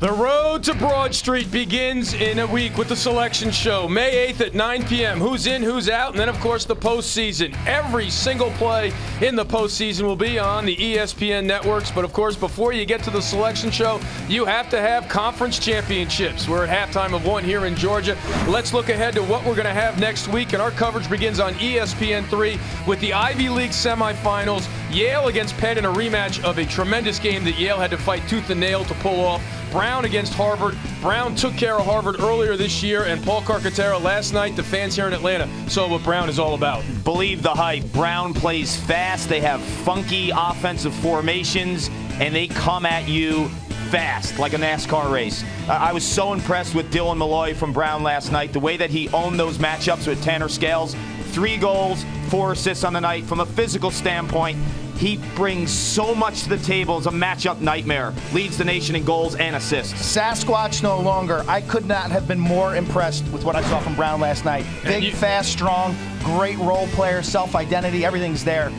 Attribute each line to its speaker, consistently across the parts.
Speaker 1: The road to Broad Street begins in a week with the selection show, May 8th at 9 p.m. Who's in, who's out, and then, of course, the postseason. Every single play in the postseason will be on the ESPN networks. But, of course, before you get to the selection show, you have to have conference championships. We're at halftime of one here in Georgia. Let's look ahead to what we're going to have next week, and our coverage begins on ESPN3 with the Ivy League semifinals. Yale against Penn in a rematch of a tremendous game that Yale had to fight tooth and nail to pull off. Brown against Harvard. Brown took care of Harvard earlier this year, and Paul Carcaterra last night, the fans here in Atlanta, saw what Brown is all about.
Speaker 2: Believe the hype. Brown plays fast. They have funky offensive formations, and they come at you fast, like a NASCAR race. I was so impressed with Dylan Malloy from Brown last night, the way that he owned those matchups with Tanner Scales. 3 goals, 4 assists on the night. From a physical standpoint, he brings so much to the table as a matchup nightmare. Leads the nation in goals and assists.
Speaker 3: Sasquatch no longer. I could not have been more impressed with what I saw from Brown last night. Big, fast, strong, great role player, self-identity, everything's there.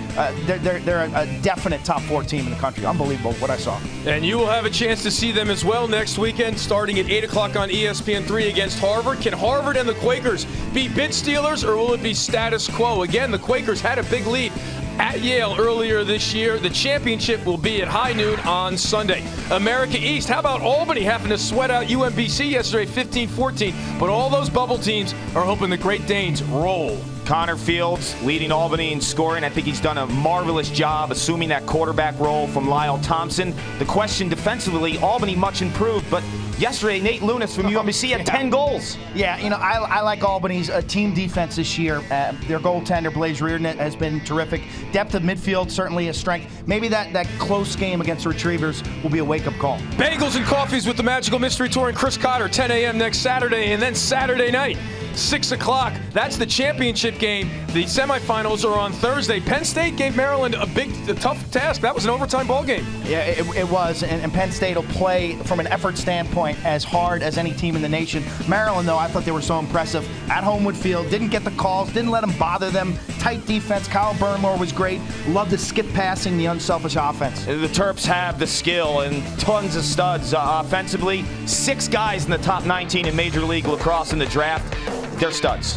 Speaker 3: They're a definite top 4 team in the country. Unbelievable what I saw.
Speaker 1: And you will have a chance to see them as well next weekend, starting at 8 o'clock on ESPN3 against Harvard. Can Harvard and the Quakers be bid stealers, or will it be status quo? Again, the Quakers had a big lead at Yale earlier this year. The championship will be at high noon on Sunday. America East, how about Albany having to sweat out UMBC yesterday, 15-14? But all those bubble teams are hoping the Great Danes roll.
Speaker 2: Connor Fields leading Albany in scoring. I think he's done a marvelous job assuming that quarterback role from Lyle Thompson. The question defensively, Albany much improved, but yesterday Nate Lunas from UMBC had 10 goals.
Speaker 3: Yeah, I like Albany's team defense this year. Their goaltender, Blaze Reardon, has been terrific. Depth of midfield, certainly a strength. Maybe that close game against the Retrievers will be a wake-up call.
Speaker 1: Bagels and coffees with the Magical Mystery Tour and Chris Cotter, 10 a.m. next Saturday, and then Saturday night, 6 o'clock. That's the championship game. The semifinals are on Thursday. Penn State gave Maryland a tough task. That was an overtime ball game.
Speaker 3: Yeah, it was, and Penn State will play from an effort standpoint as hard as any team in the nation. Maryland, though, I thought they were so impressive. At Homewood Field, didn't get the calls, didn't let them bother them. Tight defense. Kyle Burnmore was great. Loved the skip passing, the unselfish offense.
Speaker 2: The Terps have the skill and tons of studs offensively. 6 guys in the top 19 in Major League Lacrosse in the draft. They're studs.